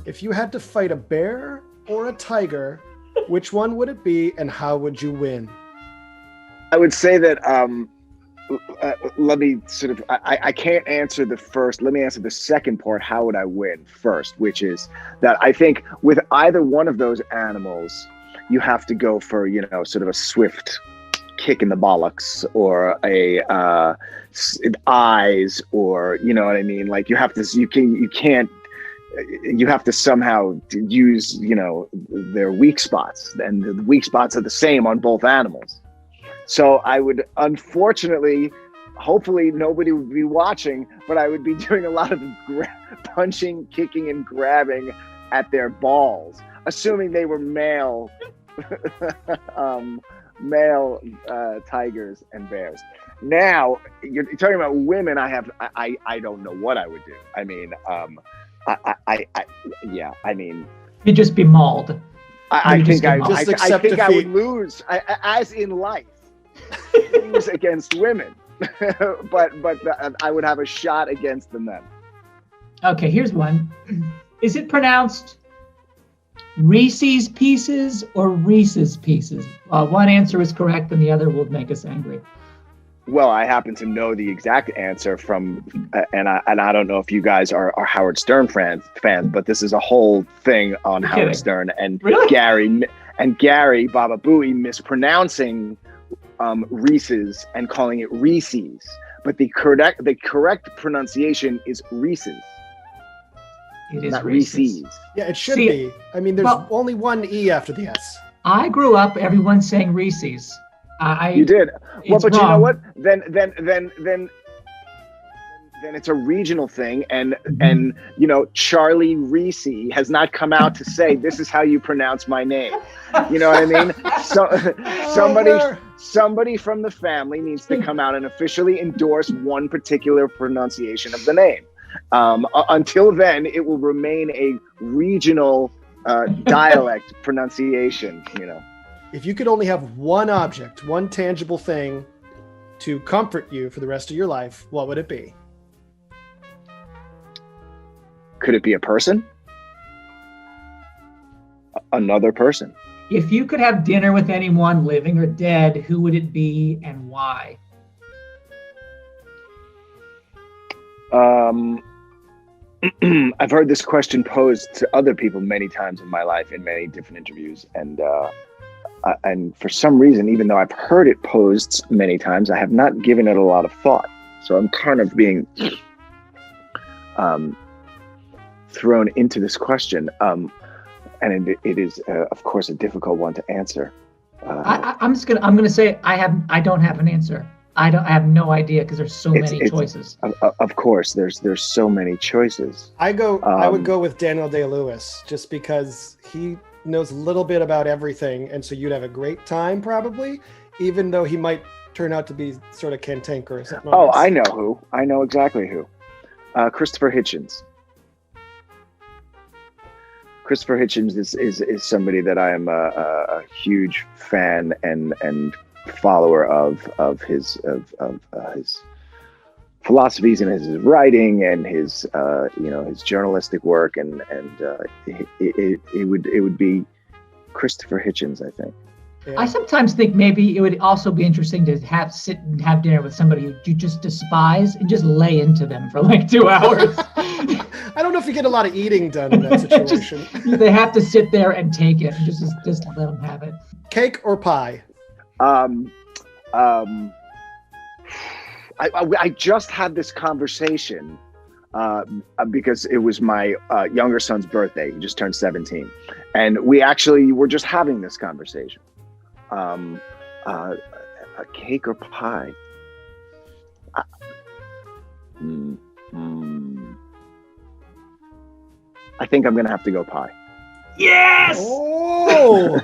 If you had to fight a bear or a tiger, which one would it be and how would you win? I would say that, let me sort of, I can't answer the first, let me answer the second part, how would I win first, which is that I think with either one of those animals, you have to go for, you know, sort of a swift kick in the bollocks or a eyes, or, you know what I mean? Like you have to somehow use, you know, their weak spots, and the weak spots are the same on both animals. So I would, unfortunately, hopefully nobody would be watching, but I would be doing a lot of punching, kicking, and grabbing at their balls, assuming they were male tigers and bears. Now you're talking about women. I don't know what I would do. I mean, I mean, you'd just be mauled. I think I would lose, as in life, lose against women, but I would have a shot against the men. Okay, here's one. Is it pronounced Reese's Pieces or Reese's Pieces? One answer is correct and the other will make us angry. Well, I happen to know the exact answer from, and I don't know if you guys are Howard Stern fans, but this is a whole thing on Howard Stern and really? Gary Baba Booey mispronouncing Reese's and calling it Reese's, but the correct pronunciation is Reese's. It is not Reese's. Yeah, it should be. I mean, there's only one E after the S. I grew up everyone saying Reese's. You did. Well, but wrong. You know what? Then it's a regional thing, and you know, Charlie Reese has not come out to say this is how you pronounce my name. You know what I mean? Somebody from the family needs to come out and officially endorse one particular pronunciation of the name. Until then, it will remain a regional dialect pronunciation. You know. If you could only have one object, one tangible thing to comfort you for the rest of your life, what would it be? Could it be a person? Another person? If you could have dinner with anyone, living or dead, who would it be and why? I've heard this question posed to other people many times in my life in many different interviews, and for some reason, even though I've heard it posed many times, I have not given it a lot of thought. So I'm kind of being thrown into this question, and it is, of course, a difficult one to answer. I'm gonna say I don't have an answer. I have no idea because there's so many choices. Of course, there's so many choices. I would go with Daniel Day-Lewis just because he knows a little bit about everything, and so you'd have a great time probably, even though he might turn out to be sort of cantankerous at moments. Oh, I know who. I know exactly who. Christopher Hitchens. Christopher Hitchens is somebody that I am a huge fan and follower of his philosophies and his writing and his his journalistic work, and it would be Christopher Hitchens, I think. Yeah. I sometimes think maybe it would also be interesting to sit and have dinner with somebody who you just despise and just lay into them for like 2 hours. I don't know if you get a lot of eating done in that situation. They have to sit there and take it and just let them have it. Cake or pie? I just had this conversation because it was my younger son's birthday. He just turned 17, and we actually were just having this conversation. A cake or pie? I think I'm gonna have to go pie. Yes! Oh!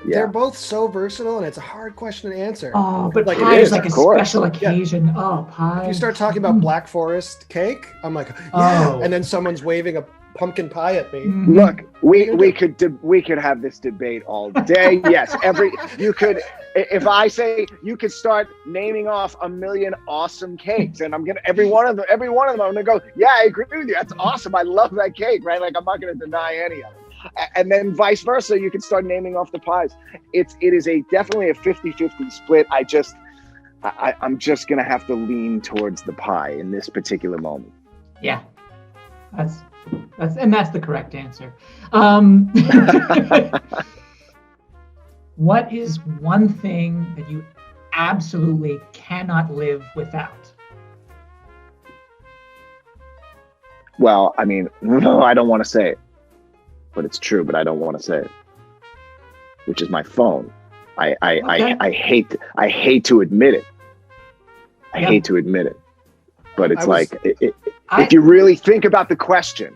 They're both so versatile, and it's a hard question to answer. Oh, but pie is like a special occasion. Yeah. Oh, pie. If you start talking about Black Forest cake, I'm like, yeah. Oh. And then someone's waving a pumpkin pie at me. Look, we could have this debate all day. Yes, you could. If I say you could start naming off a million awesome cakes, and I'm gonna every one of them, I'm gonna go, yeah, I agree with you. That's awesome. I love that cake, right? Like I'm not gonna deny any of it. And then vice versa, you can start naming off the pies. It is definitely a 50-50 split. I'm just gonna have to lean towards the pie in this particular moment. Yeah, that's the correct answer. What is one thing that you absolutely cannot live without? Well, I mean, no, I don't want to say it, but it's true. But I don't want to say it, which is my phone. I hate to admit it. I hate to admit it, but it's if you really think about the question,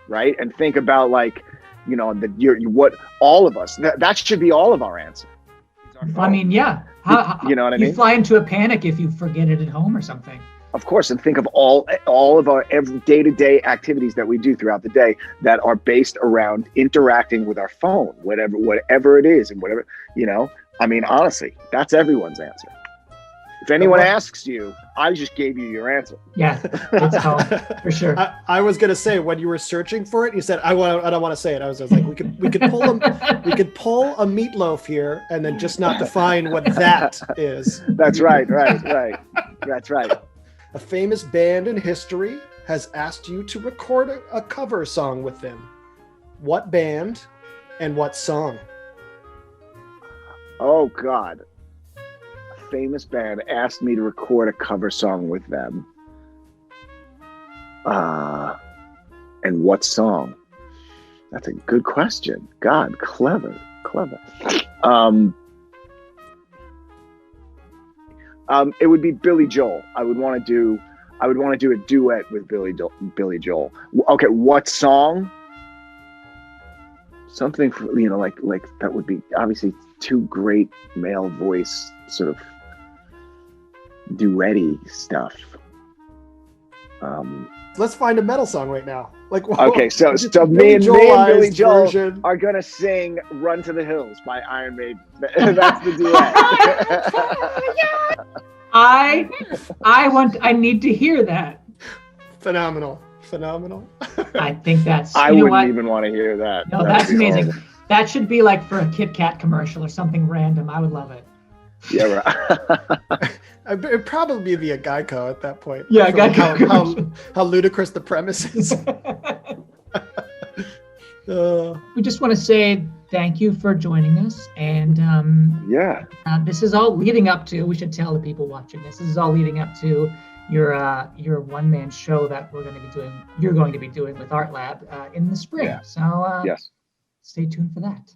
right, and think about like, you know, what all of us, that should be all of our answer. I mean, yeah. You know what I mean? You fly into a panic if you forget it at home or something. Of course, and think of all of our day-to-day activities that we do throughout the day that are based around interacting with our phone, whatever it is, and whatever, you know. I mean, honestly, that's everyone's answer. If anyone asks you, I just gave you your answer. Yeah, it's home, for sure. I was gonna say when you were searching for it, you said I don't want to say it. I was like, we could pull a meatloaf here and then just not define what that is. That's right. That's right. A famous band in history has asked you to record a cover song with them. What band and what song? Oh God. Famous band asked me to record a cover song with them. And what song? That's a good question. God, clever. It would be Billy Joel. I would want to do a duet with Billy Joel. Okay, what song? Something for, you know, like that would be obviously two great male voice sort of duet-y stuff. Let's find a metal song right now. Like, okay, so me and Billy Joel are gonna sing "Run to the Hills" by Iron Maiden. That's the duet. I need to hear that. Phenomenal. I think that's. I wouldn't even want to hear that. No, that's amazing. Horrible. That should be like for a Kit Kat commercial or something random. I would love it. Yeah, right. It'd probably be a Geico at that point. Yeah, Geico. How ludicrous the premise is. We just want to say thank you for joining us, and this is all leading up to. We should tell the people watching this. This is all leading up to your one-man show that we're going to be doing. You're going to be doing with Art Lab in the spring. Yeah. So yes, stay tuned for that.